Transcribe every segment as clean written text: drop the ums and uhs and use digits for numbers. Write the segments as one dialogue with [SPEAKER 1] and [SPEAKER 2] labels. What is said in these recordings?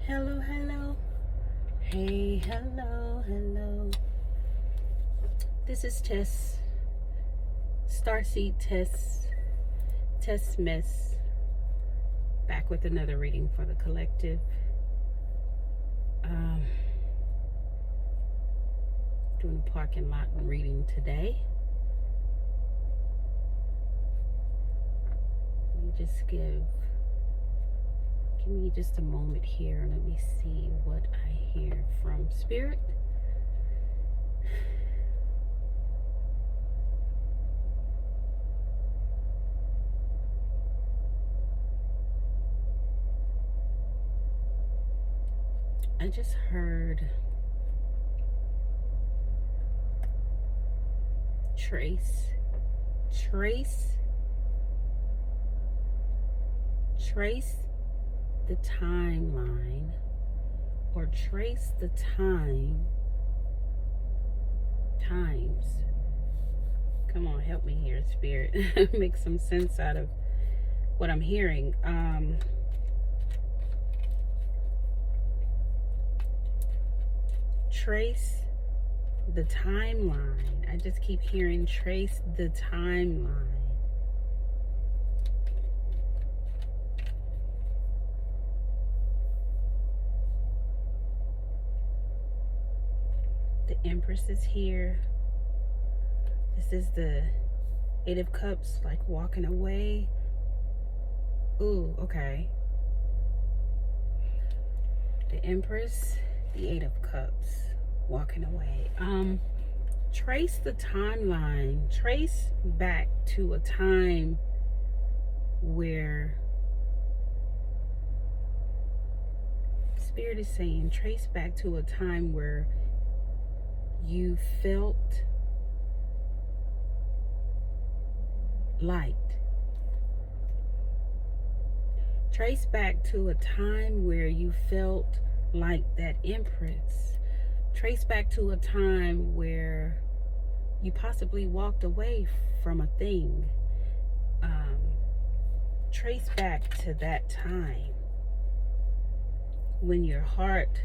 [SPEAKER 1] Hello, hello. Hey, hello, hello. This is Tess. Starseed Tess Miss. Back with another reading for the collective. Doing a parking lot reading today. Let me just give me just a moment here. Let me see what I hear from Spirit. I just heard trace the timeline, or trace the times. Come on, help me here, Spirit. Make some sense out of what I'm hearing. Trace the timeline. I just keep hearing trace the timeline. The Empress is here. This is the Eight of Cups, like walking away. Ooh, okay. The Empress, the Eight of Cups, walking away. Trace the timeline. Trace back to a time where Spirit is saying, trace back to a time where you felt light. Trace back to a time where you felt like that Empress. Trace back to a time where you possibly walked away from a thing. Trace back to that time when your heart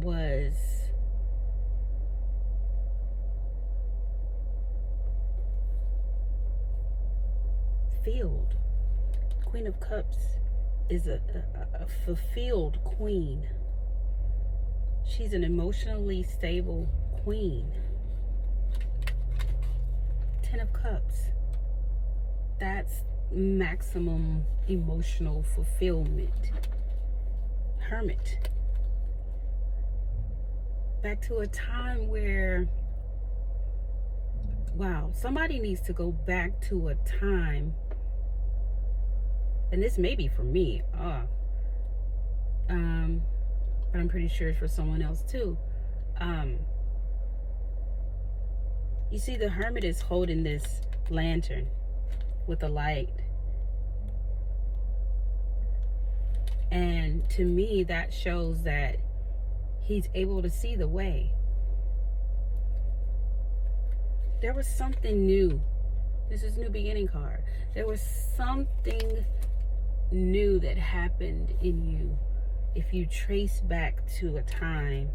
[SPEAKER 1] was filled. Queen of Cups is a fulfilled queen. She's an emotionally stable queen. Ten of Cups. That's maximum emotional fulfillment. Hermit. Back to a time where, wow, somebody needs to go back to a time, and this may be for me, but I'm pretty sure it's for someone else too. You see, the Hermit is holding this lantern with a light, and to me that shows that he's able to see the way. There was something new. This is New Beginning card. There was something new that happened in you. If you trace back to a time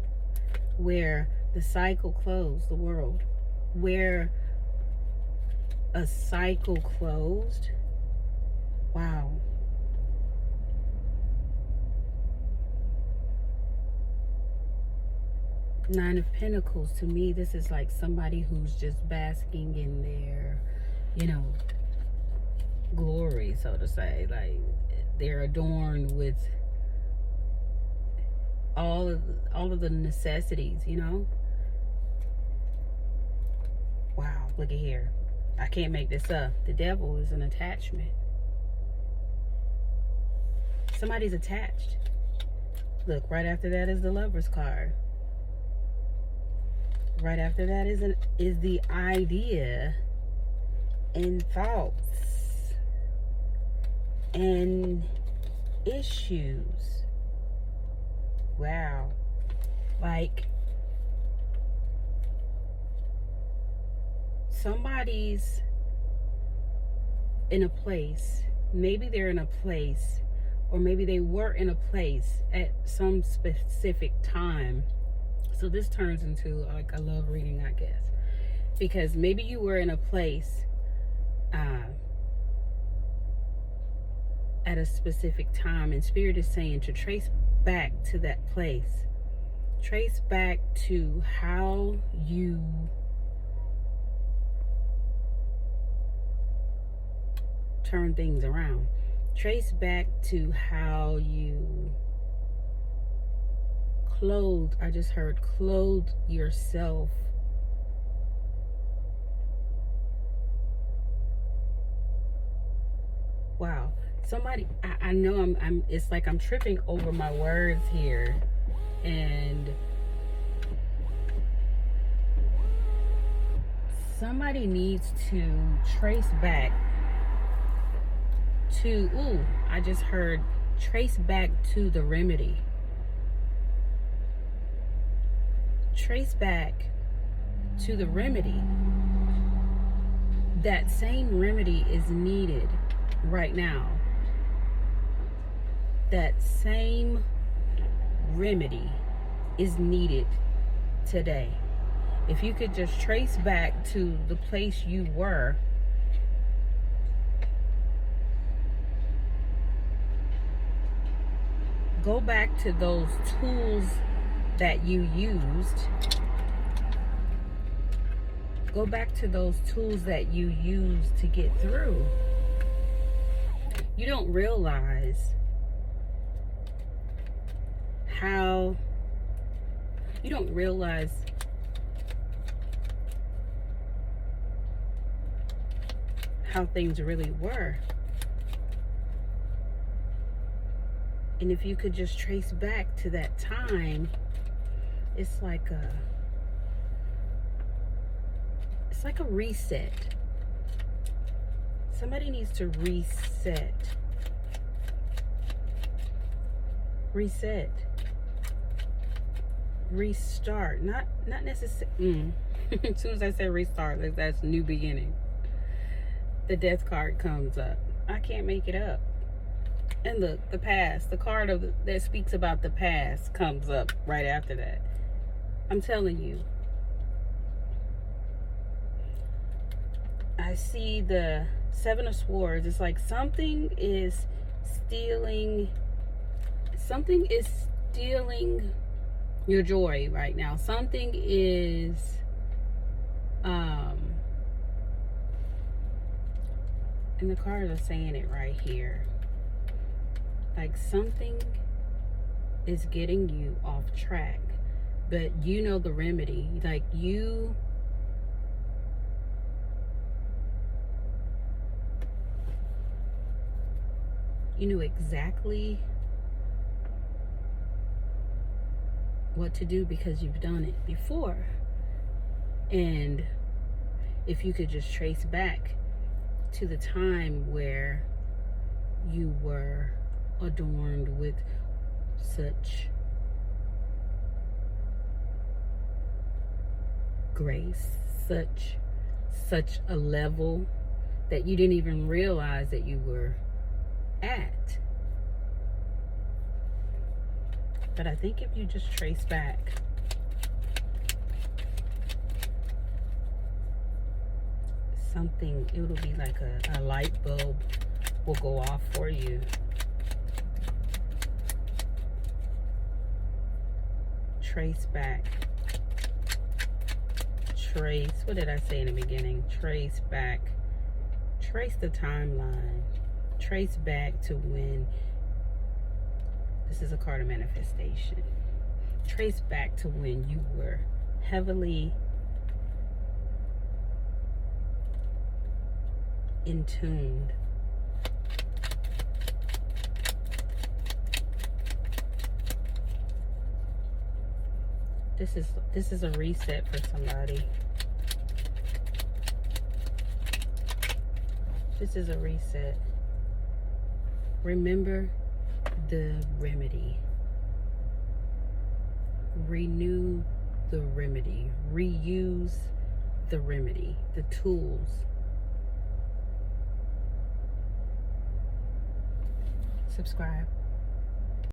[SPEAKER 1] where the cycle closed, the world, where a cycle closed. Wow. Nine of Pentacles, to me, this is like somebody who's just basking in their, glory, so to say. Like, they're adorned with all of the necessities, Wow, look at here. I can't make this up. The Devil is an attachment. Somebody's attached. Look, right after that is the Lover's card. Right after that is the idea and thoughts and issues. Wow. Like, somebody's in a place, maybe they're in a place or maybe they were in a place at some specific time. So this turns into like a love reading, I guess, because maybe you were in a place at a specific time, and Spirit is saying to trace back to that place. Trace back to how you turn things around. Trace back to how you clothe. I just heard clothe yourself. Wow. Somebody, I know I'm it's like I'm tripping over my words here, and somebody needs to trace back to, I just heard trace back to the remedy. Trace back to the remedy. That same remedy is needed right now. That same remedy is needed today. If you could just trace back to the place you were, go back to those tools that you used. Go back to those tools that you used to get through. You don't realize how things really were. And if you could just trace back to that time, it's like a reset. Somebody needs to reset. Restart. Not necessarily. As soon as I say restart, that's new beginning. The death card comes up. I can't make it up. And the past, the card that speaks about the past comes up right after that. I'm telling you. I see the Seven of Swords. It's like something is stealing your joy right now. Something is and the cards are saying it right here. Like something is getting you off track, but you know the remedy. Like you knew exactly what to do because you've done it before. And if you could just trace back to the time where you were adorned with such grace, such a level that you didn't even realize that you were at. But I think if you just trace back, something, it'll be like a light bulb will go off for you. Trace back. What did I say in the beginning? Trace back. Trace the timeline. Trace back to when, this is a card of manifestation. Trace back to when you were heavily in tune. This is a reset for somebody. This is a reset. Remember the remedy. Renew the remedy. Reuse the remedy. The tools. Subscribe.